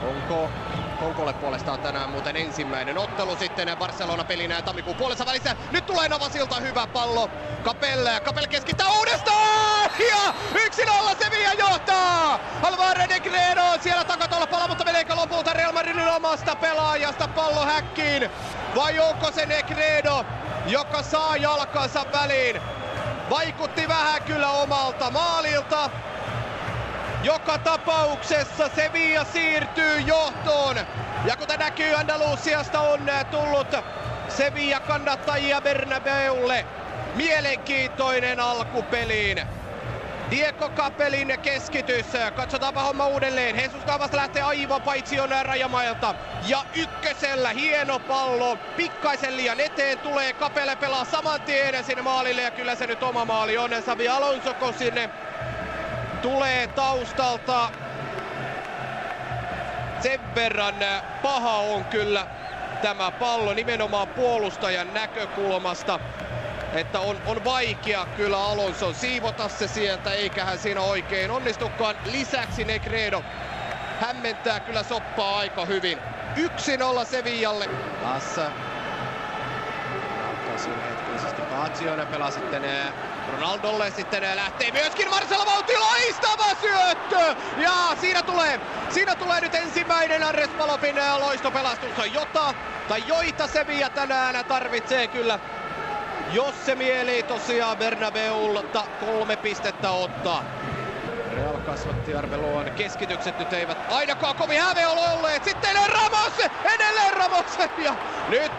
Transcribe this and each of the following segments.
Onko Konkolle puolestaan tänään muuten ensimmäinen ottelu sitten Barcelona-pelinä tammikuun puolessa välissä. Nyt tulee Navasilta hyvä pallo. Capel keskittää uudestaan! Ja 1-0 Sevilla johtaa! Alvaro Negredo siellä takatolpalla, mutta meneekö lopulta Real Madridin omasta pelaajasta pallo häkkiin? Vai onko se Negredo, joka saa jalkansa väliin? Vaikutti vähän kyllä omalta maalilta. Joka tapauksessa Sevilla siirtyy johtoon. Ja kuten näkyy, Andalusiasta on tullut Sevilla-kannattajia Bernabeulle. Mielenkiintoinen alku peliin. Diego Capelin keskitys. Katsotaanpa homma uudelleen. Jesus Navas lähtee aivan paitsion rajamailta. Ja ykkösellä hieno pallo. Pikkaisen liian eteen tulee. Capel pelaa saman tien sinne maalille. Ja kyllä se nyt oma maali on. Xabi Alonso, kun sinne tulee taustalta. Sen verran paha on kyllä tämä pallo nimenomaan puolustajan näkökulmasta, että on vaikea kyllä Alonson siivota se sieltä, eikä hän siinä oikein onnistukaan. Lisäksi Negredo hämmentää kyllä soppaa aika hyvin. 1-0 Sevillalle. Tässä hetkellisesti Pazione pelaa sitten Ronaldolle, sitten lähtee myöskin Marcelo Vauti, loistava syöttö! Ja siinä tulee nyt ensimmäinen Andres Palopin loistopelastus, joita Sevilla tänään tarvitsee kyllä, jos se mielii tosiaan Bernabeulta 3 pistettä ottaa. Real kasvatti Arbeloan keskitykset nyt eivät ainakaan kovin häveä olleet. Sitten Ramos, edelleen Ramos, ja nyt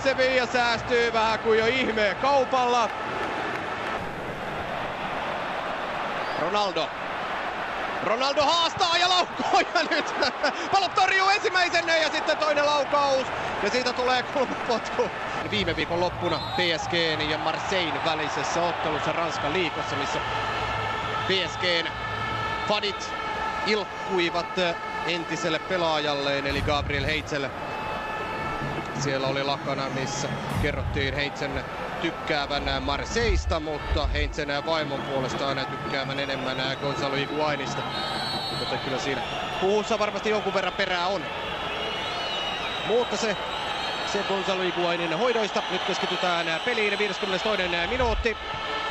Sevilla säästyy vähän kuin jo ihmeen kaupalla. Ronaldo haastaa ja laukoo, ja nyt Palop torjuu ensimmäisen ja sitten toinen laukaus ja siitä tulee kulmapotku. Viime viikon loppuna PSG:n ja Marseillen välisessä ottelussa Ranskan liigassa, missä PSG:n fanit ilkkuivat entiselle pelaajalleen eli Gabriel Heinzelle. Siellä oli lakana, missä kerrottiin Heinzen tykkäävän Marseillesta, mutta Heinzen vaimon puolestaan tykkäävän enemmän Gonzalo Higuainista. Joten kyllä siinä puhussa varmasti jonkun verran perää on. Mutta se Gonzalo Higuainin hoidoista. Nyt keskitytään peliin. 52. minuutti.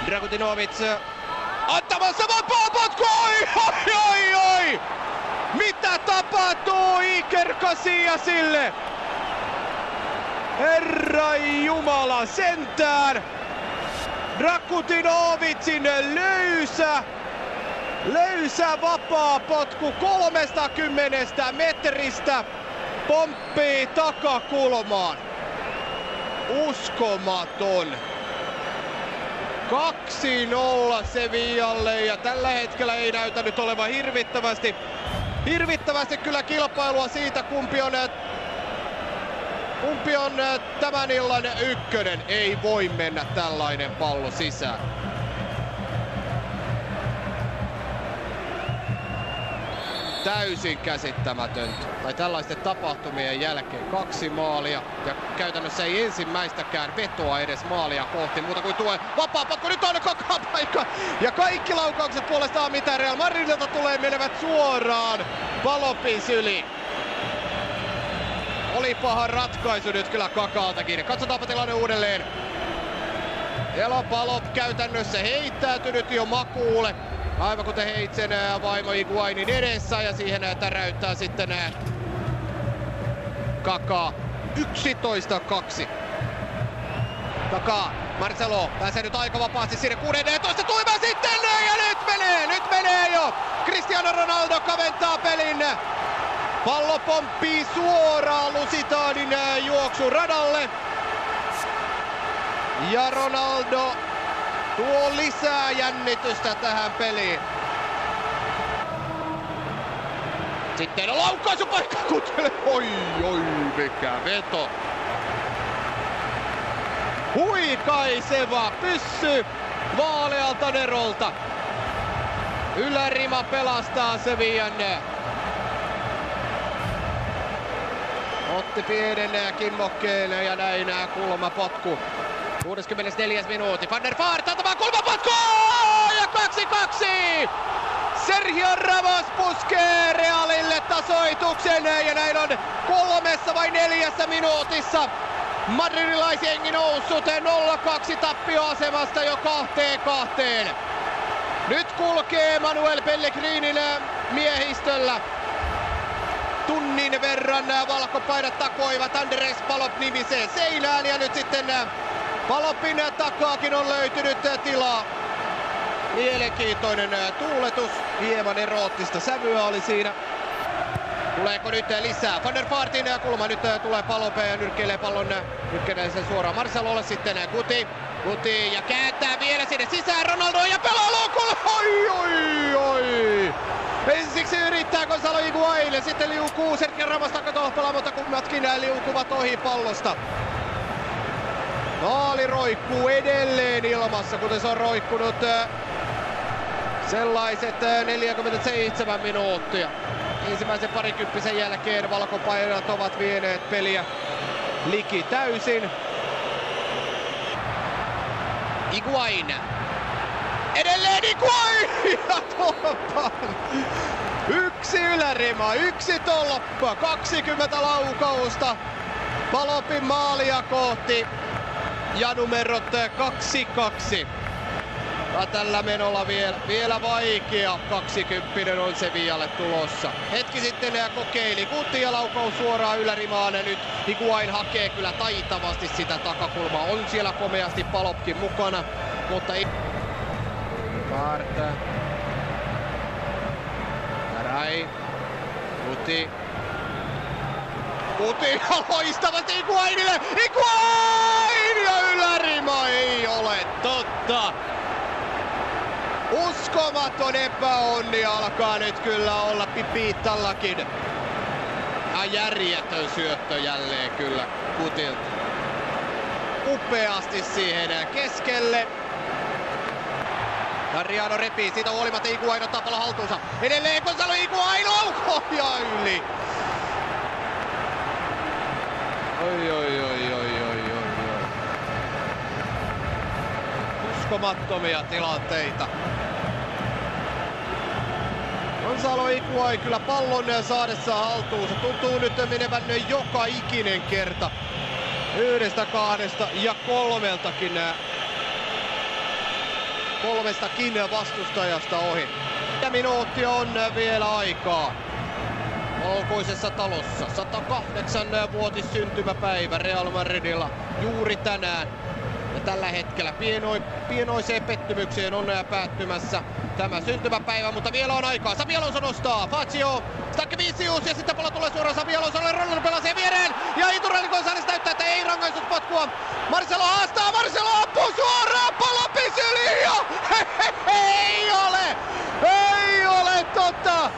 Dragutinovic antamassa vapaa potku! Oi! Mitä tapahtuu Iker Casillasille? Herra Jumala sentään! Dragutinovicin löysä vapaa potku 30 metristä pomppii takakulmaan. Uskomaton. 2-0 Sevillalle ja tällä hetkellä ei näytä nyt olevan hirvittävästi kyllä kilpailua siitä, kumpi on tämän illan ykkönen. Ei voi mennä tällainen pallo sisään. Täysin käsittämätöntä. Tai tällaisten tapahtumien jälkeen 2 maalia ja käytännössä ei ensimmäistäkään vetoa edes maalia kohti muuta kuin tuo vapaa potku. Nyt on paikka ja kaikki laukaukset puolestaan mitä Real Madridilta tulee menevät suoraan Palopin syliin. Oli paha ratkaisu nyt kyllä Kakaltakin. Katsotaanpa tilanne uudelleen. Elo Palop käytännössä heittäytynyt jo makuulle. Aivan kuten Heinzen vaimo Higuainin edessä ja siihen täräyttää sitten Kaká. 11-2. Kaká, Marcelo pääsee nyt aika vapaasti sinne 16 tuimaan sitten ja nyt menee jo. Cristiano Ronaldo kaventaa pelin. Pallo pomppii suoraan Lusitanin juoksuradalle. Ja Ronaldo tuo lisää jännitystä tähän peliin. Sitten laukaisupaikka Kutele. Oi mikä veto. Huikaiseva pyssy vaalealta Nerolta. Ylärima pelastaa Sevillan. Otti pienen kimmokkeen ja näin kulmapotku. 64. minuutti. Van der Vaart antamaan kulmapotku! Ja 2-2! Sergio Ramos puskee Realille tasoitus. odotuksen ja näin on 3 vai 4 minuutissa madridilaisjengi noussut 0-2 tappioasemasta jo 2-2. Nyt kulkee Manuel Pellegrinin miehistöllä. Tunnin verran valkopaidat takoivat Andres Palop-nimiseen seinään ja nyt sitten Palopin takaakin on löytynyt tilaa. Mielenkiintoinen tuuletus, hieman eroottista sävyä oli siinä. Tuleeko nyt lisää? Van der Vaartin kulma, nyt tulee Palop ja nyrkkeilee pallon, nyrkkeilee sen suoraan Marcelolle, sitten Guti ja kääntää vielä sinne sisään Ronaldo ja pelaa loukulle. Oi! Ensiksi yrittää Gonzalo Higuain, sitten liukuu Sergio Ramos takatolppalla, mutta kummatkin liukuvat ohi pallosta. Maali roikkuu edelleen ilmassa, kuten se on roikkunut sellaiset 47 minuuttia. Ensimmäisen parikymppisen jälkeen valkopaidat ovat vieneet peliä liki täysin. Higuain. Edelleen Higuain! Ja tolppa! 1 ylärima, 1 tolppa, 20 laukausta Palopin maalia kohti. Ja numerot 2-2. Ja tällä menolla vielä vaikea 20 on Sevillalle tulossa. Hetki sitten kokeili Guti ja laukaus suoraan ylärimaan. Nyt Higuain hakee kyllä taitavasti sitä takakulmaa. On siellä komeasti Palopkin mukana, mutta ei. Varta. Garay. Guti ja loistavasti Higuainille. Higuain ja ylärima, ei ole totta. Uskomaton epäonni alkaa nyt kyllä olla Pipittallakin. Ja järjetön syöttö jälleen kyllä Gutilta. Upeasti siihen keskelle. Adriano repii, siitä huolimatta Higuain ottaa pallon haltuunsa. Edelleen Gonzalo Higuain lauko ja yli. Oi. Uskomattomia tilanteita. Gonzalo Higuain kyllä pallon saadessaan haltuunsa. Tuntuu nyt menevän joka ikinen kerta. 1, 2 ja 3 vastustajasta ohi. Ja minuuttia on vielä aikaa. Valkoisessa talossa 108-vuotis syntymäpäivä Real Madridilla juuri tänään. Ja tällä hetkellä pienoiseen pettymykseen on päättymässä tämä syntymäpäivä, mutta vielä on aikaa. Xabi Alonso nostaa, Fazio, Stankovic ja sitten pallo tulee suoraan Xabi Alonsolle, Ronaldo pelasee viereen ja Iturralde González näyttää, että ei rangaistuspotkua. Marcelo haastaa, Marcelo ampuu suoraan, pallo pysyli ja ei ole totta.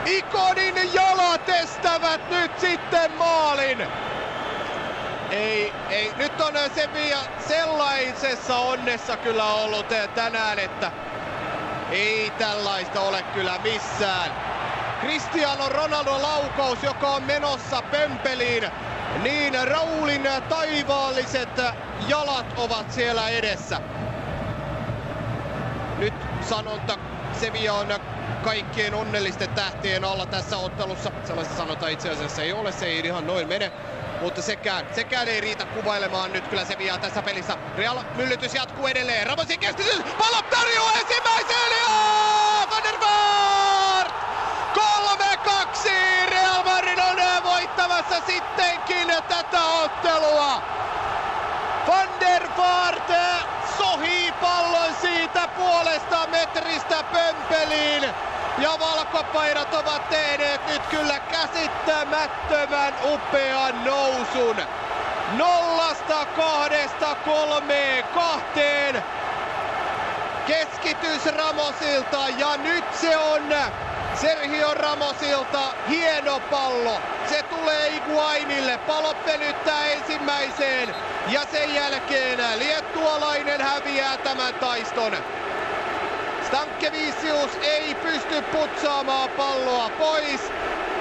Ikonin jalat estävät nyt sitten maalin. Ei. Nyt on Sevilla sellaisessa onnessa kyllä ollut tänään, että ei tällaista ole kyllä missään. Cristiano Ronaldo laukaus, joka on menossa pömpeliin, niin Raulin taivaalliset jalat ovat siellä edessä. Nyt sanonta, Sevilla on kaikkien onnellisten tähtien alla tässä ottelussa. Sellaista sanotaan itse asiassa ei ole, se ei ihan noin mene. Mutta sekään ei riitä kuvailemaan nyt kyllä Sevillaa tässä pelissä. Real myllytys jatkuu edelleen. Ramosin kestitys. Pallo tarjoaa ensimmäisen ja Van der Vaart! 3-2. Real Madrid on voittamassa sittenkin tätä ottelua. Van der Vaart sohii pallon siitä puolesta metristä pömpeliin. Ja valkopaidat ovat tehneet nyt kyllä käsittämättömän upean nousun. 0-2-3-2. Keskitys Ramosilta ja nyt se on Sergio Ramosilta hieno pallo. Se tulee Higuainille. Palop venyttää ensimmäiseen ja sen jälkeen liettualainen häviää tämän taiston. Stankovic ei pysty putsaamaan palloa pois.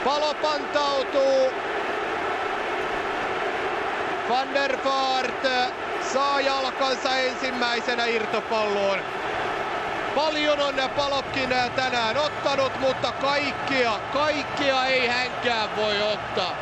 Pallo pantautuu. Van der Vaart saa jalkansa ensimmäisenä irtopalloon. Paljon on Palopkin tänään ottanut, mutta kaikkea ei hän mikään voi ottaa.